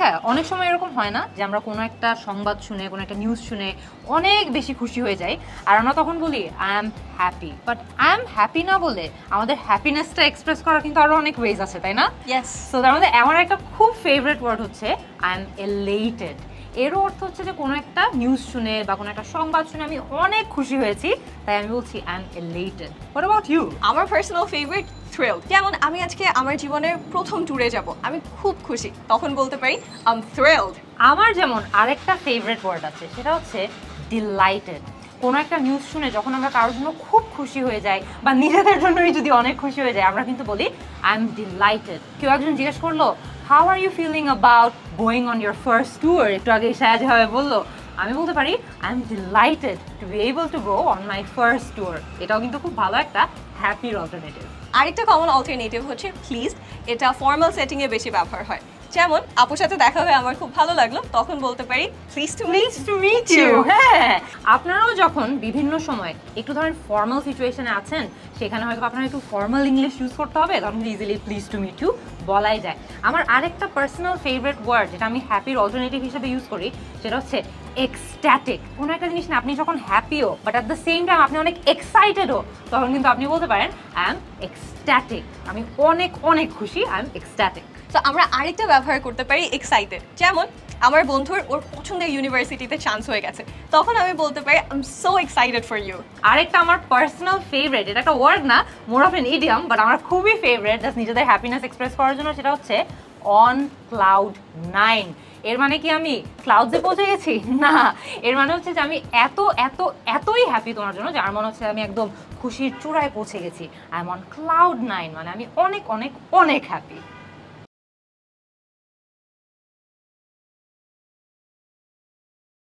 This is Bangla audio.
আচ্ছা অনেক সময় এরকম হয় না যে আমরা কোনো একটা সংবাদ শুনে কোনো একটা নিউজ শুনে অনেক বেশি খুশি হয়ে যাই আর আমরা তখন বলি I am happy, but I am happy না বলে আমাদের হ্যাপিনেসটা এক্সপ্রেস করার কিন্তু আরো অনেক ওয়েজ আছে, তাই না? ইয়েস। সো তার মধ্যে আমার একটা খুব ফেভারিট ওয়ার্ড হচ্ছে আই এম এলেটেড। এরও অর্থ হচ্ছে যে কোনো একটা নিউজ শুনে বা কোনো একটা সংবাদ শুনে আমি অনেক খুশি হয়েছি, তাই আমি বলছি I am elated. What about you? আমার পার্সোনাল ফেভারিট থ্রিলড। যেমন আমি আজকে আমার জীবনের প্রথম ট্যুরে যাব, আমি খুব খুশি, তখন বলতে পারি আই এম থ্রিলড। আমার যেমন আরেকটা ফেভারিট ওয়ার্ড আছে, সেটা হচ্ছে ডিলাইটেড। কোনো একটা নিউজ শুনে যখন আমরা কারোর জন্য খুব খুশি হয়ে যাই বা নিজেদের জন্যই যদি অনেক খুশি হয়ে যায় আমরা কিন্তু বলি আই এম ডিলাইটেড। কেউ একজন জিজ্ঞেস করলো how are you feeling about going on your first tour, একটু আগে সায়া যেভাবে বললো, আমি বলতে পারি I am delighted to be able to go on my first tour. এটাও কিন্তু খুব ভালো একটা হ্যাপির অল্টারনেটিভ। আরেকটা কমন অল্টারনেটিভ হচ্ছে প্লিজ। এটা ফর্মাল সেটিংয়ে বেশি ব্যবহার হয়। যেমন আপুর সাথে দেখা হয়ে আমার খুব ভালো লাগলো, তখন বলতে পারি প্লিজ টু মিট ইউ। হ্যাঁ, আপনারাও যখন বিভিন্ন সময় একটু ধরেন ফর্মাল সিচুয়েশনে আছেন, সেখানে হয়তো আপনার একটু ফর্মাল ইংলিশ ইউজ করতে হবে, তখন easily please to meet you বলাই যায়। আমার আরেকটা পার্সোনাল ফেভারিট ওয়ার্ড যেটা আমি হ্যাপির অল্টারনেটিভ হিসেবে ইউজ করি সেটা হচ্ছে এক্সট্যাটিক। কোনো একটা জিনিস না আপনি যখন হ্যাপিও but at the same time আপনি অনেক এক্সাইটেডও, তখন কিন্তু আপনি বলতে পারেন আই এম এক্সট্যাটিক। আমি অনেক অনেক খুশি, আই এম এক্সট্যাটিক। তো আমরা আরেকটা ব্যবহার করতে পারি এক্সাইটেড। যেমন আমার বন্ধুর ওর পছন্দের ইউনিভার্সিটিতে চান্স হয়ে গেছে, তখন আমি বলতে পারি I am so excited for you. আরেকটা আমার পার্সোনাল ফেভারিট, এটা একটা ওয়ার্ড না, more of an idiom, but আমার খুবই ফেভারিট জাস্ট নিজেদের হ্যাপিনেস এক্সপ্রেস করার জন্য, সেটা হচ্ছে অন ক্লাউড 9। এর মানে কি আমি ক্লাউডসে পৌঁছে গেছি? না, এর মানে হচ্ছে যে আমি এত এত এতই হ্যাপি তোমার জন্য, যার মনে হচ্ছে আমি একদম খুশির চূড়ায় পৌঁছে গেছি। আই এম অন ক্লাউড 9, মানে আমি অনেক অনেক অনেক হ্যাপি।